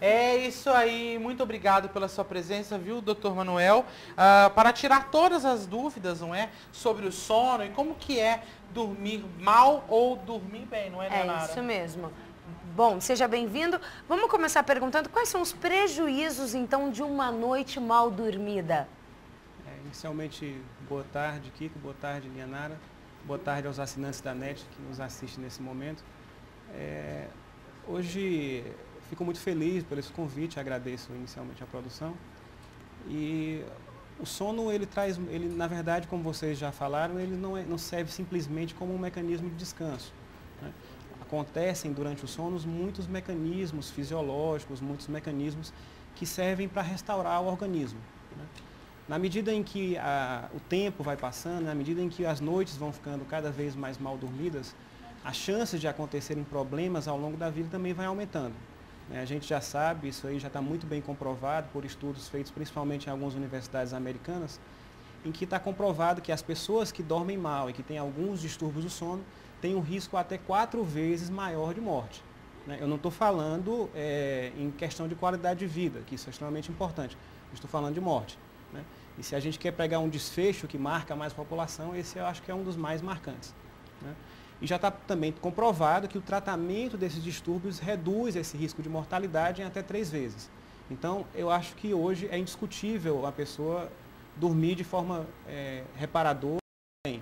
É isso aí, muito obrigado pela sua presença, viu, doutor Manuel, para tirar todas as dúvidas, não é, sobre o sono e como que é dormir mal ou dormir bem, não é, Leonara? É isso mesmo. Bom, seja bem-vindo. Vamos começar perguntando quais são os prejuízos, então, de uma noite mal dormida? Inicialmente, boa tarde, Kiko, boa tarde, Lianara, boa tarde aos assinantes da NET que nos assistem nesse momento. Hoje, fico muito feliz por esse convite, agradeço inicialmente a produção. E o sono, ele na verdade, como vocês já falaram, ele não serve simplesmente como um mecanismo de descanso, né? Acontecem durante o sono muitos mecanismos fisiológicos, muitos mecanismos que servem para restaurar o organismo, né? Na medida em que o tempo vai passando, na medida em que as noites vão ficando cada vez mais mal dormidas, as chances de acontecerem problemas ao longo da vida também vai aumentando. A gente já sabe, isso aí já está muito bem comprovado por estudos feitos principalmente em algumas universidades americanas, em que está comprovado que as pessoas que dormem mal e que têm alguns distúrbios do sono têm um risco até 4 vezes maior de morte. Eu não estou falando em questão de qualidade de vida, que isso é extremamente importante, eu estou falando de morte. E se a gente quer pegar um desfecho que marca mais a população, esse eu acho que é um dos mais marcantes. E já está também comprovado que o tratamento desses distúrbios reduz esse risco de mortalidade em até 3 vezes. Então, eu acho que hoje é indiscutível a pessoa dormir de forma reparadora. Né?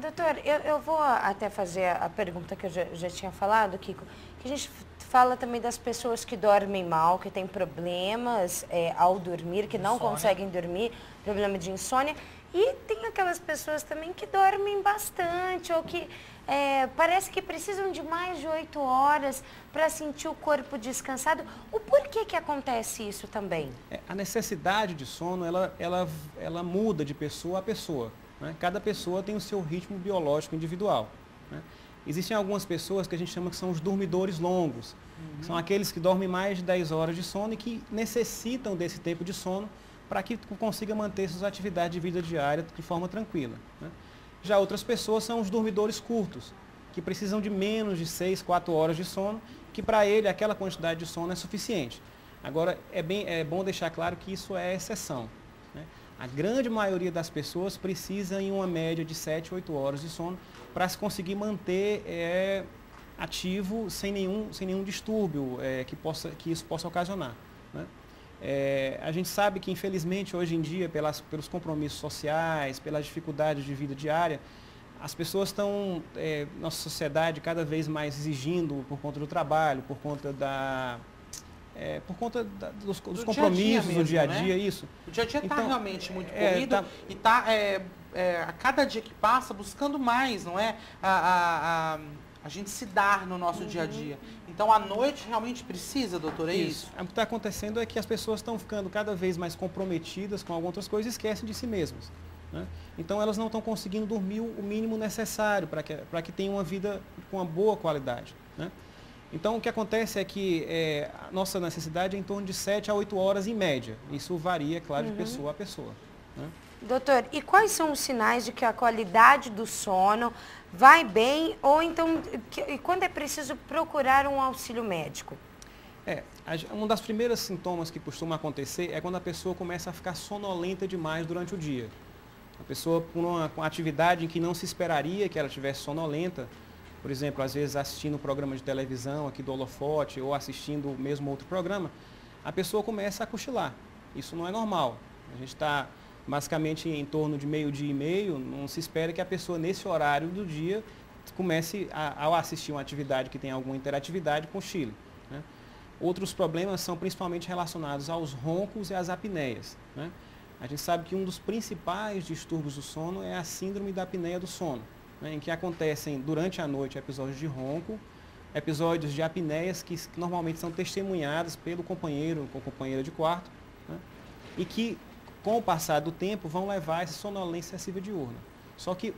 Doutor, eu vou até fazer a pergunta que eu já tinha falado, Kiko, que a gente fala também das pessoas que dormem mal, que têm problemas ao dormir, que não conseguem dormir, problema de insônia. E tem aquelas pessoas também que dormem bastante ou que parece que precisam de mais de 8 horas para sentir o corpo descansado. O porquê que acontece isso também? A necessidade de sono, ela muda de pessoa a pessoa. Né? Cada pessoa tem o seu ritmo biológico individual. Né? Existem algumas pessoas que a gente chama que são os dormidores longos. Que são aqueles que dormem mais de 10 horas de sono e que necessitam desse tempo de sono para que consiga manter suas atividades de vida diária de forma tranquila. Né? Já outras pessoas são os dormidores curtos, que precisam de menos de 6, 4 horas de sono, que para ele aquela quantidade de sono é suficiente. Agora, é bom deixar claro que isso é exceção. Né? A grande maioria das pessoas precisa em uma média de 7, 8 horas de sono para se conseguir manter ativo sem nenhum distúrbio que isso possa ocasionar. Né? A gente sabe que, infelizmente, hoje em dia, pelos compromissos sociais, pelas dificuldades de vida diária, as pessoas estão, nossa sociedade, cada vez mais exigindo por conta do trabalho, por conta dos compromissos do dia a dia, né? Isso. O dia a dia está realmente muito corrido e está, a cada dia que passa, buscando mais, não é? A gente se dar no nosso dia a dia. Então, a noite realmente precisa, doutor, é isso? O que está acontecendo é que as pessoas estão ficando cada vez mais comprometidas com algumas outras coisas e esquecem de si mesmas. Né? Então, elas não estão conseguindo dormir o mínimo necessário para que tenham uma vida com uma boa qualidade. Né? Então, o que acontece é que a nossa necessidade é em torno de 7 a 8 horas em média. Isso varia, claro, de pessoa a pessoa. Né? Doutor, e quais são os sinais de que a qualidade do sono vai bem ou então e quando é preciso procurar um auxílio médico? Um dos primeiros sintomas que costuma acontecer é quando a pessoa começa a ficar sonolenta demais durante o dia. A pessoa, por uma atividade em que não se esperaria que ela estivesse sonolenta, por exemplo, às vezes assistindo um programa de televisão aqui do Holofote ou assistindo mesmo outro programa, a pessoa começa a cochilar. Isso não é normal. A gente está basicamente em torno de meio-dia e meio, não se espera que a pessoa nesse horário do dia comece ao assistir uma atividade que tem alguma interatividade, cochile. Né? Outros problemas são principalmente relacionados aos roncos e às apneias. Né? A gente sabe que um dos principais distúrbios do sono é a síndrome da apneia do sono, né? Em que acontecem durante a noite episódios de ronco, episódios de apneias que normalmente são testemunhados pelo companheiro ou companheira de quarto, né? E que com o passar do tempo, vão levar a essa sonolência excessiva diurna. Só que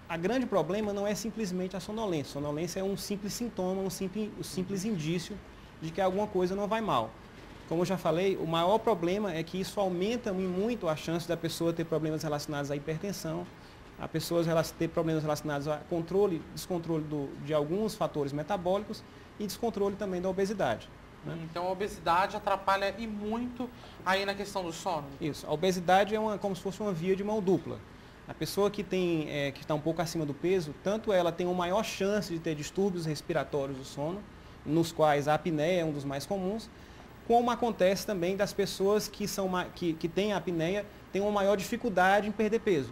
o grande problema não é simplesmente a sonolência. A sonolência é um simples sintoma, um simples indício de que alguma coisa não vai mal. Como eu já falei, o maior problema é que isso aumenta muito a chance da pessoa ter problemas relacionados à hipertensão, a pessoa ter problemas relacionados a descontrole de alguns fatores metabólicos e descontrole também da obesidade. né? Então a obesidade atrapalha e muito aí na questão do sono. Isso, a obesidade é como se fosse uma via de mão dupla. A pessoa que está um pouco acima do peso, tanto ela tem uma maior chance de ter distúrbios respiratórios do sono, nos quais a apneia é um dos mais comuns, como acontece também das pessoas que têm a apneia, têm uma maior dificuldade em perder peso.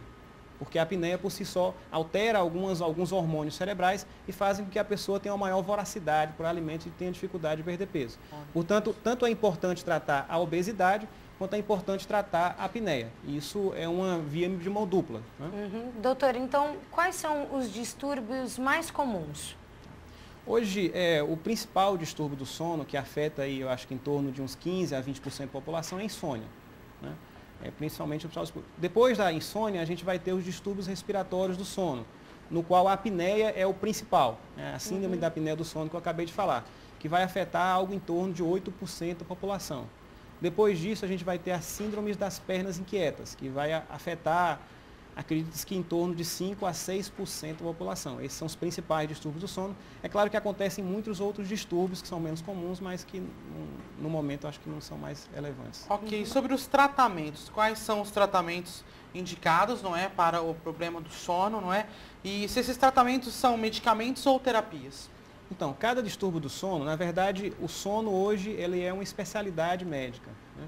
Porque a apneia por si só altera alguns hormônios cerebrais e fazem com que a pessoa tenha uma maior voracidade por alimentos e tenha dificuldade de perder peso. Portanto, tanto é importante tratar a obesidade, quanto é importante tratar a apneia. Isso é uma via de mão dupla, né? Doutor, então, quais são os distúrbios mais comuns? Hoje, o principal distúrbio do sono, que afeta aí, eu acho que em torno de uns 15 a 20% da população, é a insônia, né? Principalmente o pessoal. Depois da insônia, a gente vai ter os distúrbios respiratórios do sono, no qual a apneia é o principal, né? A síndrome da apneia do sono que eu acabei de falar, que vai afetar algo em torno de 8% da população. Depois disso, a gente vai ter as síndromes das pernas inquietas, que vai afetar, acredita-se que em torno de 5 a 6% da população. Esses são os principais distúrbios do sono. É claro que acontecem muitos outros distúrbios que são menos comuns, mas que no momento acho que não são mais relevantes. Ok, sobre os tratamentos, quais são os tratamentos indicados, não é, para o problema do sono, não é? E se esses tratamentos são medicamentos ou terapias? Então, cada distúrbio do sono, na verdade, o sono hoje ele é uma especialidade médica, né?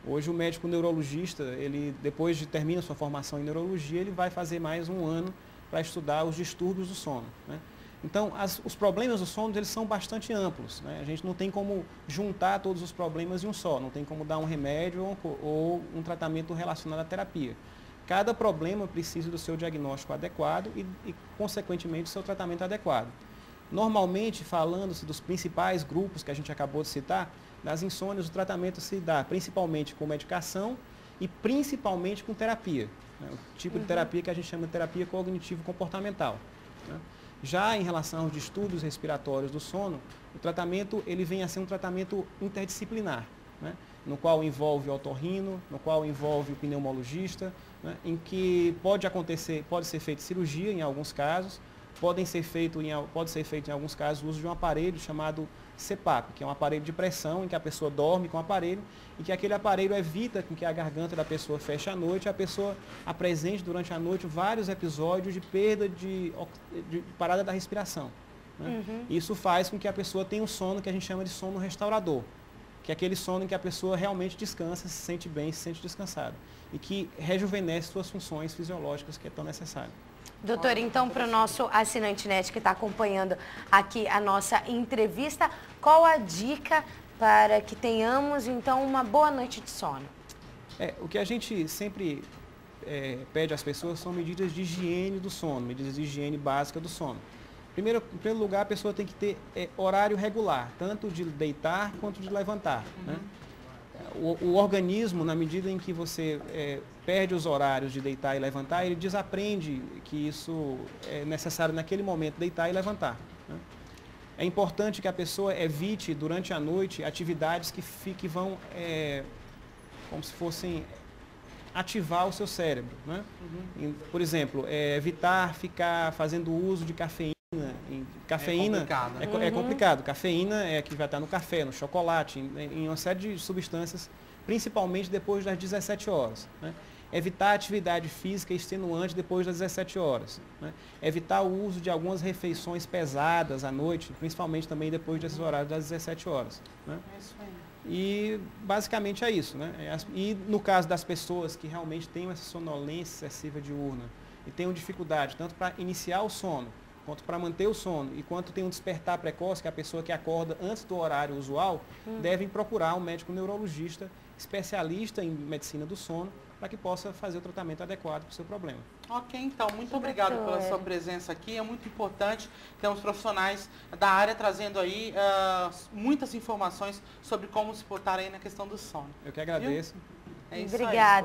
Hoje o médico neurologista, ele depois de termina sua formação em neurologia, ele vai fazer mais um ano para estudar os distúrbios do sono, né? Então, os problemas do sono, eles são bastante amplos, né? A gente não tem como juntar todos os problemas em um só, não tem como dar um remédio ou um tratamento relacionado à terapia. Cada problema precisa do seu diagnóstico adequado e consequentemente, do seu tratamento adequado. Normalmente, falando-se dos principais grupos que a gente acabou de citar, das insônias, o tratamento se dá principalmente com medicação e principalmente com terapia, né? O tipo de terapia que a gente chama de terapia cognitivo-comportamental, né? Já em relação aos distúrbios respiratórios do sono, o tratamento ele vem a ser um tratamento interdisciplinar, né? No qual envolve o otorrino, no qual envolve o pneumologista, né? Em que pode ser feita cirurgia em alguns casos, pode ser feito em alguns casos o uso de um aparelho chamado CPAP, que é um aparelho de pressão em que a pessoa dorme com o aparelho e que aquele aparelho evita que a garganta da pessoa feche à noite e a pessoa apresente durante a noite vários episódios de perda de parada da respiração, né? Isso faz com que a pessoa tenha um sono que a gente chama de sono restaurador, que é aquele sono em que a pessoa realmente descansa, se sente bem, se sente descansada e que rejuvenesce suas funções fisiológicas que é tão necessário. Doutor, então, para o nosso assinante NET que está acompanhando aqui a nossa entrevista, qual a dica para que tenhamos, então, uma boa noite de sono? O que a gente sempre pede às pessoas são medidas de higiene do sono, medidas de higiene básica do sono. Em primeiro lugar, a pessoa tem que ter horário regular, tanto de deitar quanto de levantar, né? O organismo, na medida em que você perde os horários de deitar e levantar, ele desaprende que isso é necessário naquele momento, deitar e levantar, né? É importante que a pessoa evite, durante a noite, atividades que vão, como se fossem, ativar o seu cérebro, né? Por exemplo, evitar ficar fazendo uso de cafeína. Cafeína é complicado. Cafeína é que vai estar no café, no chocolate, em uma série de substâncias, principalmente depois das 17 horas, né? Evitar atividade física extenuante depois das 17 horas, né? Evitar o uso de algumas refeições pesadas à noite, principalmente também depois desses horários das 17 horas, né? É isso aí. E basicamente é isso, né? E no caso das pessoas que realmente têm essa sonolência excessiva diurna e tenham dificuldade tanto para iniciar o sono, quanto para manter o sono, e quanto tem um despertar precoce, que é a pessoa que acorda antes do horário usual, devem procurar um médico neurologista, especialista em medicina do sono, para que possa fazer o tratamento adequado para o seu problema. Ok, então, muito obrigado pela sua presença aqui. É muito importante ter os profissionais da área trazendo aí muitas informações sobre como se portar aí na questão do sono. Eu que agradeço. É isso Obrigada. aí.